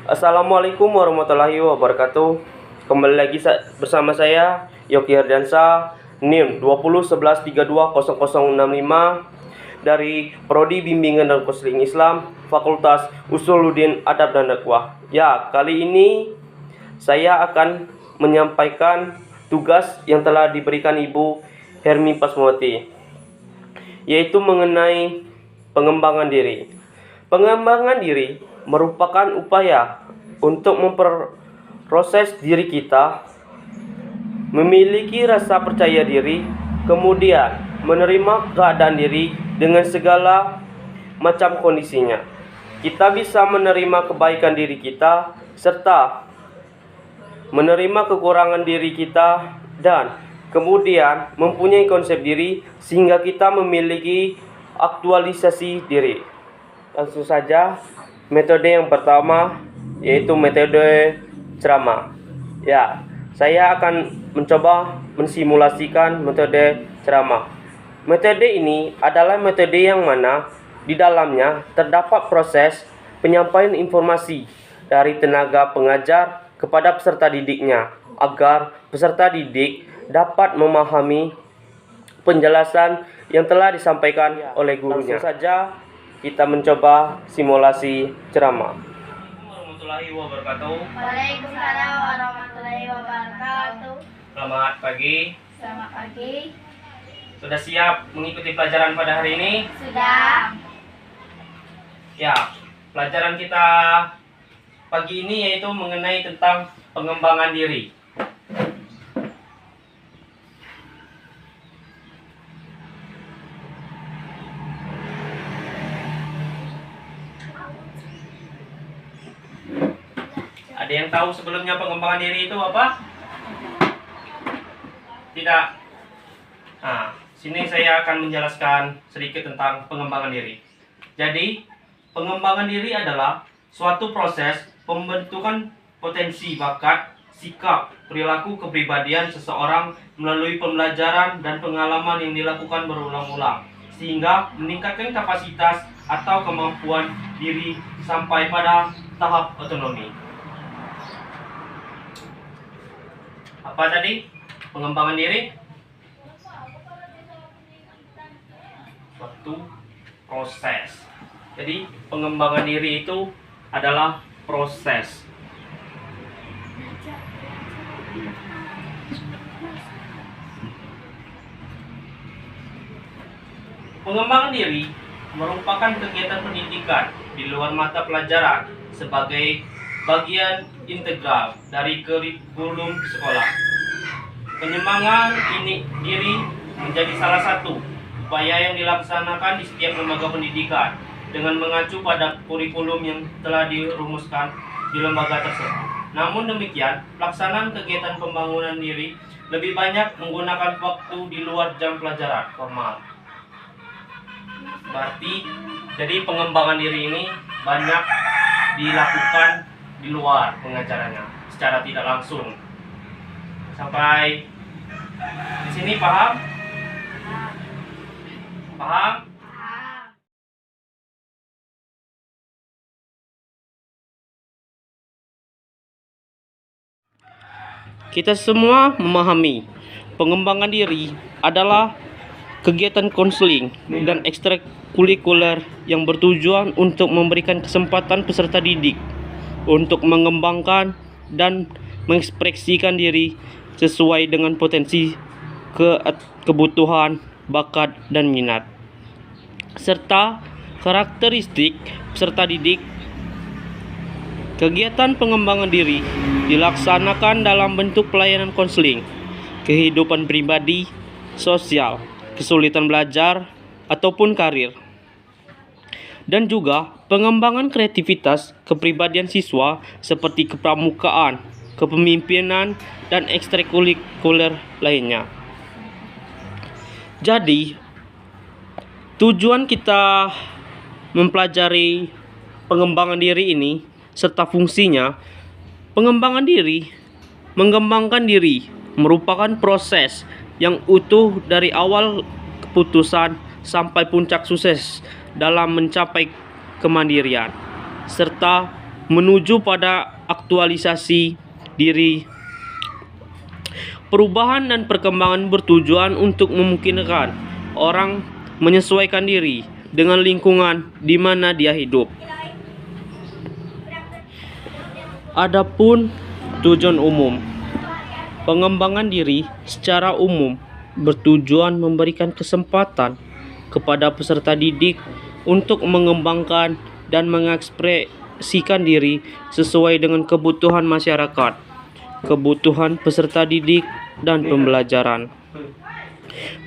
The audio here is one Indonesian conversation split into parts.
Assalamualaikum warahmatullahi wabarakatuh. Kembali lagi bersama saya Yoki Herdiansa, NIM 2011320065 dari Prodi Bimbingan dan Konseling Islam, Fakultas Usuluddin Adab dan Dakwah. Ya, kali ini saya akan menyampaikan tugas yang telah diberikan Ibu Hermi Pasmawati, yaitu mengenai pengembangan diri. Pengembangan diri merupakan upaya untuk memproses diri kita, memiliki rasa percaya diri, kemudian menerima keadaan diri dengan segala macam kondisinya. Kita bisa menerima kebaikan diri kita serta menerima kekurangan diri kita, dan kemudian mempunyai konsep diri sehingga kita memiliki aktualisasi diri. Langsung saja, metode yang pertama yaitu metode ceramah. Ya, saya akan mencoba mensimulasikan metode ceramah. Metode ini adalah metode yang mana di dalamnya terdapat proses penyampaian informasi dari tenaga pengajar kepada peserta didiknya agar peserta didik dapat memahami penjelasan yang telah disampaikan oleh gurunya. Langsung saja kita mencoba simulasi ceramah. Warahmatullahi wabarakatuh. Waalaikumsalam warahmatullahi wabarakatuh. Selamat pagi. Selamat pagi. Sudah siap mengikuti pelajaran pada hari ini? Sudah. Ya, pelajaran kita pagi ini yaitu mengenai tentang pengembangan diri. Ada yang tahu sebelumnya pengembangan diri itu apa? Tidak. Nah, sini saya akan menjelaskan sedikit tentang pengembangan diri. Jadi, pengembangan diri adalah suatu proses pembentukan potensi bakat, sikap, perilaku kepribadian seseorang melalui pembelajaran dan pengalaman yang dilakukan berulang-ulang, sehingga meningkatkan kapasitas atau kemampuan diri sampai pada tahap otonomi. Apa tadi pengembangan diri? Suatu proses. Jadi pengembangan diri itu adalah proses. Pengembangan diri merupakan kegiatan pendidikan di luar mata pelajaran sebagai bagian integral dari kurikulum sekolah. Pengembangan diri menjadi salah satu upaya yang dilaksanakan di setiap lembaga pendidikan dengan mengacu pada kurikulum yang telah dirumuskan di lembaga tersebut. Namun demikian, pelaksanaan kegiatan pembangunan diri lebih banyak menggunakan waktu di luar jam pelajaran formal. Berarti, jadi pengembangan diri ini banyak dilakukan di luar pengajarannya secara tidak langsung. Sampai di sini paham? Paham? Kita semua memahami pengembangan diri adalah kegiatan konseling dan ekstrakurikuler yang bertujuan untuk memberikan kesempatan peserta didik untuk mengembangkan dan mengekspresikan diri sesuai dengan potensi, kebutuhan, bakat, dan minat, serta karakteristik peserta didik. Kegiatan pengembangan diri dilaksanakan dalam bentuk pelayanan konseling, kehidupan pribadi, sosial, kesulitan belajar, ataupun karir. dan juga pengembangan kreativitas kepribadian siswa seperti kepramukaan, kepemimpinan, dan ekstrakurikuler lainnya. Jadi, tujuan kita mempelajari pengembangan diri ini serta fungsinya, mengembangkan diri merupakan proses yang utuh dari awal keputusan sampai puncak sukses dalam mencapai kemandirian serta menuju pada aktualisasi diri. Perubahan dan perkembangan bertujuan untuk memungkinkan orang menyesuaikan diri dengan lingkungan di mana dia hidup. Adapun tujuan umum, pengembangan diri secara umum bertujuan memberikan kesempatan kepada peserta didik untuk mengembangkan dan mengekspresikan diri sesuai dengan kebutuhan masyarakat, kebutuhan peserta didik dan pembelajaran,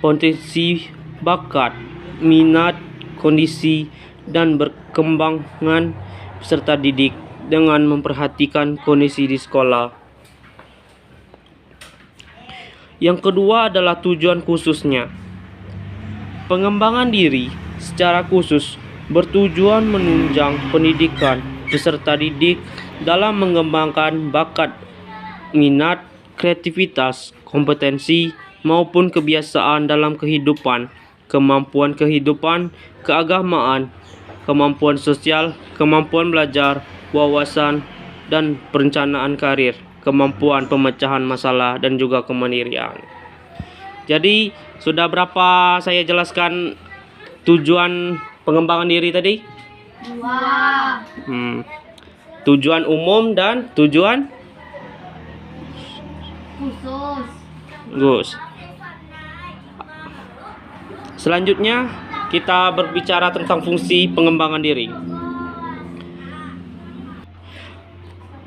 potensi bakat, minat, kondisi, dan berkembangan peserta didik dengan memperhatikan kondisi di sekolah. Yang kedua adalah tujuan khususnya. Pengembangan diri secara khusus bertujuan menunjang pendidikan peserta didik dalam mengembangkan bakat, minat, kreativitas, kompetensi, maupun kebiasaan dalam kehidupan, kemampuan kehidupan, keagamaan, kemampuan sosial, kemampuan belajar, wawasan, dan perencanaan karir, kemampuan pemecahan masalah, dan juga kemandirian. Jadi, sudah berapa saya jelaskan tujuan pengembangan diri tadi? 2. Tujuan umum dan tujuan Khusus. Gus. Selanjutnya, kita berbicara tentang fungsi pengembangan diri.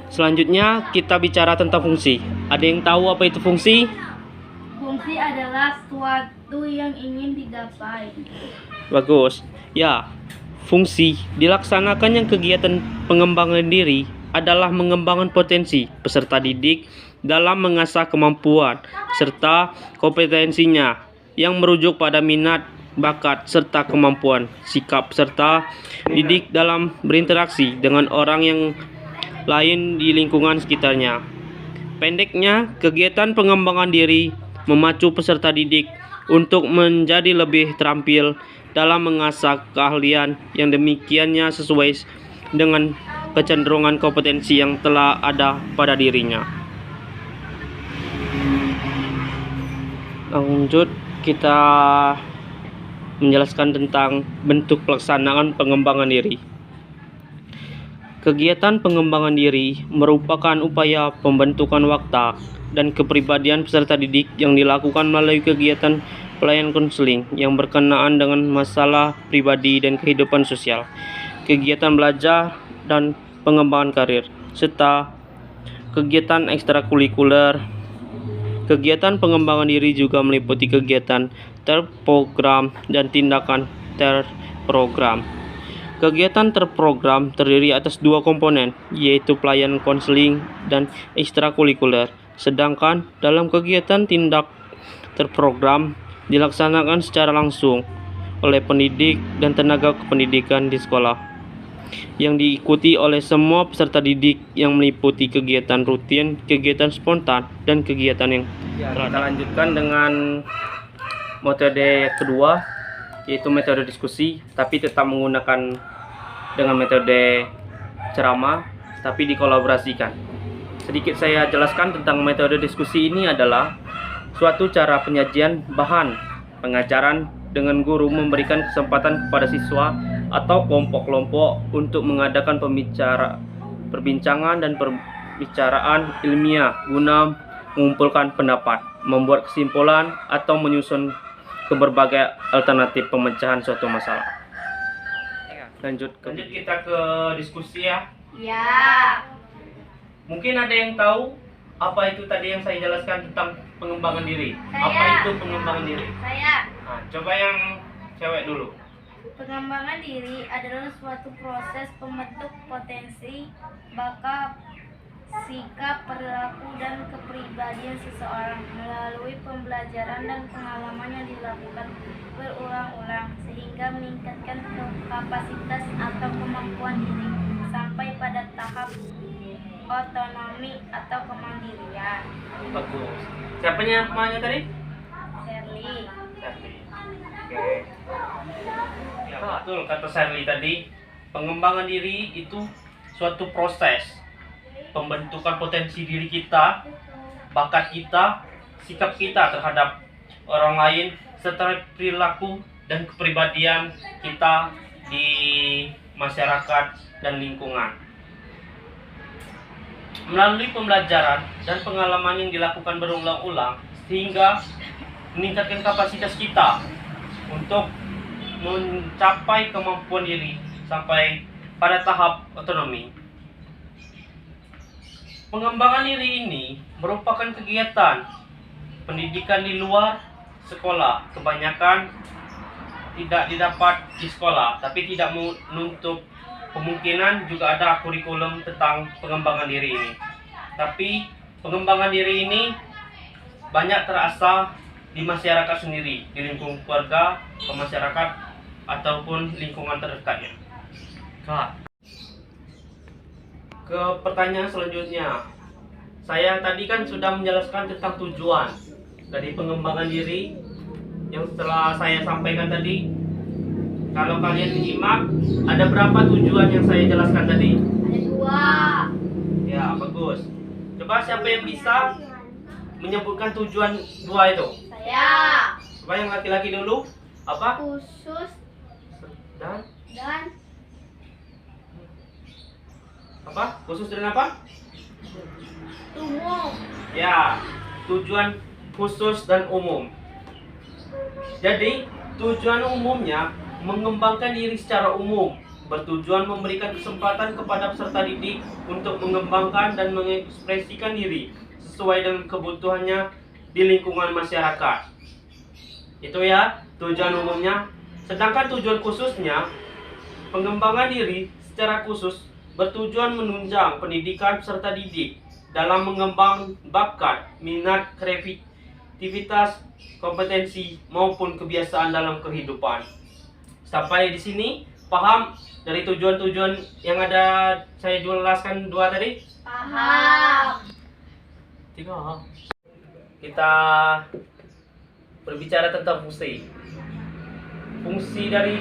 Selanjutnya, kita bicara tentang fungsi. Ada yang tahu apa itu fungsi? Fungsi adalah sesuatu yang ingin digapai. Bagus. Ya, fungsi dilaksanakannya kegiatan pengembangan diri adalah mengembangkan potensi peserta didik dalam mengasah kemampuan serta kompetensinya yang merujuk pada minat, bakat, serta kemampuan sikap peserta didik dalam berinteraksi dengan orang yang lain di lingkungan sekitarnya. Pendeknya, kegiatan pengembangan diri memacu peserta didik untuk menjadi lebih terampil dalam mengasah keahlian yang demikiannya sesuai dengan kecenderungan kompetensi yang telah ada pada dirinya. Lanjut, kita menjelaskan tentang bentuk pelaksanaan pengembangan diri. Kegiatan pengembangan diri merupakan upaya pembentukan watak dan kepribadian peserta didik yang dilakukan melalui kegiatan pelayanan konseling yang berkenaan dengan masalah pribadi dan kehidupan sosial, kegiatan belajar dan pengembangan karir, serta kegiatan ekstrakurikuler. Kegiatan pengembangan diri juga meliputi kegiatan terprogram dan tindakan terprogram. Kegiatan terprogram terdiri atas 2 komponen, yaitu pelayanan konseling dan ekstrakurikuler. Sedangkan dalam kegiatan tindak terprogram dilaksanakan secara langsung oleh pendidik dan tenaga kependidikan di sekolah, yang diikuti oleh semua peserta didik yang meliputi kegiatan rutin, kegiatan spontan, dan kegiatan yang kita lanjutkan dengan metode kedua, yaitu metode diskusi, tapi tetap menggunakan dengan metode ceramah, tapi dikolaborasikan. Sedikit saya jelaskan tentang metode diskusi ini adalah suatu cara penyajian bahan pengajaran dengan guru memberikan kesempatan kepada siswa atau kelompok-kelompok untuk mengadakan perbincangan dan perbicaraan ilmiah guna mengumpulkan pendapat, membuat kesimpulan, atau menyusun ke berbagai alternatif pemecahan suatu masalah. Lanjut kita ke diskusi ya. Ya. Mungkin ada yang tahu apa itu tadi yang saya jelaskan tentang pengembangan diri. Saya. Apa itu pengembangan diri? Saya. Nah, coba yang cewek dulu. Pengembangan diri adalah suatu proses pembentuk potensi, bakat, sikap, perilaku, dan kepribadian seseorang melalui pembelajaran dan pengalaman yang dilakukan berulang-ulang sehingga meningkatkan kapasitas atau kemampuan diri sampai pada tahap otonomi atau kemandirian. Bagus. Siapa namanya tadi? Shirley. Shirley. Oke. Ya, betul kata Shirley tadi. Pengembangan diri itu suatu proses pembentukan potensi diri kita, bakat kita, sikap kita terhadap orang lain, serta perilaku dan kepribadian kita di masyarakat dan lingkungan. Melalui pembelajaran dan pengalaman yang dilakukan berulang-ulang sehingga meningkatkan kapasitas kita untuk mencapai kemampuan diri sampai pada tahap otonomi. Pengembangan diri ini merupakan kegiatan pendidikan di luar sekolah. Kebanyakan tidak didapat di sekolah, tapi tidak menutup kemungkinan juga ada kurikulum tentang pengembangan diri ini. Tapi pengembangan diri ini banyak terasa di masyarakat sendiri, di lingkungan keluarga, ke masyarakat, ataupun lingkungan terdekatnya. Kak, ke pertanyaan selanjutnya. Saya tadi kan sudah menjelaskan tentang tujuan dari pengembangan diri yang setelah saya sampaikan tadi. Kalau kalian menyimak, ada berapa tujuan yang saya jelaskan tadi? Ada 2. Ya, bagus. Coba siapa yang bisa menyebutkan tujuan 2 itu? Saya. Coba yang laki-laki dulu. Apa? Khusus Dan dan apa? Khusus dan apa? umum. Ya, tujuan khusus dan umum. Jadi, tujuan umumnya mengembangkan diri secara umum, bertujuan memberikan kesempatan kepada peserta didik untuk mengembangkan dan mengekspresikan diri sesuai dengan kebutuhannya di lingkungan masyarakat. Itu ya, tujuan umumnya. Sedangkan tujuan khususnya, pengembangan diri secara khusus bertujuan menunjang pendidikan peserta didik dalam mengembang bakat, minat, kreativitas, kompetensi maupun kebiasaan dalam kehidupan. Sampai di sini paham dari tujuan-tujuan yang ada saya jelaskan 2 tadi? Paham. 3. Kita berbicara tentang fungsi. Fungsi dari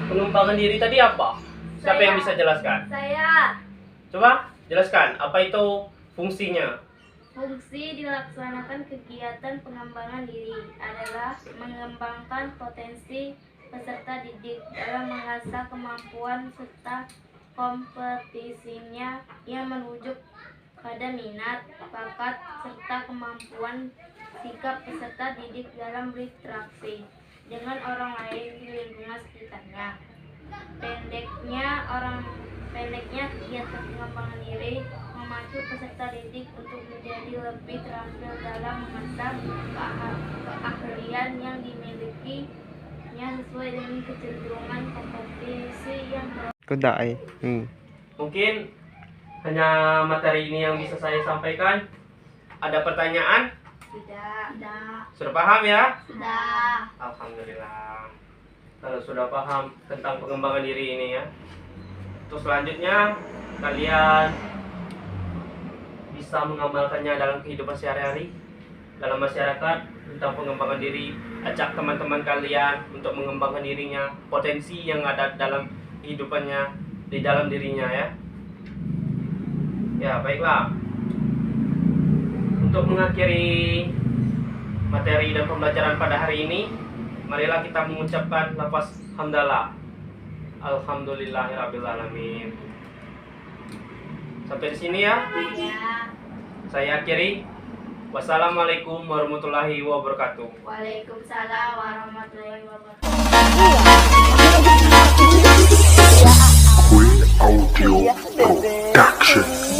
pengembangan diri tadi apa? Siapa yang bisa jelaskan? Saya. Coba jelaskan, apa itu fungsinya? Fungsi dilaksanakan kegiatan pengembangan diri adalah mengembangkan potensi peserta didik dalam mengasah kemampuan serta kompetisinya yang merujuk pada minat, bakat, serta kemampuan sikap peserta didik dalam berinteraksi dengan orang lain di lingkungan sekitarnya. Pendeknya kegiatan pengembangan diri memacu peserta didik untuk menjadi lebih terampil dalam mengasah keahlian yang dimilikinya sesuai dengan kecenderungan kompetisi yang Mungkin hanya materi ini yang bisa saya sampaikan. Ada pertanyaan? Sudah. Sudah paham ya? Sudah. Alhamdulillah. Kalau sudah paham tentang pengembangan diri ini ya. Terus selanjutnya kalian bisa mengamalkannya dalam kehidupan sehari-hari, dalam masyarakat, tentang pengembangan diri. Ajak teman-teman kalian untuk mengembangkan dirinya, potensi yang ada dalam kehidupannya, di dalam dirinya ya. Ya, baiklah. Untuk mengakhiri materi dan pembelajaran pada hari ini, marilah kita mengucapkan lafaz hamdalah. Alhamdulillahirrabbilalamin. Sampai di sini ya. Ya. Saya akhiri. Wassalamualaikum warahmatullahi wabarakatuh. Waalaikumsalam warahmatullahi wabarakatuh. Queen Audio Production.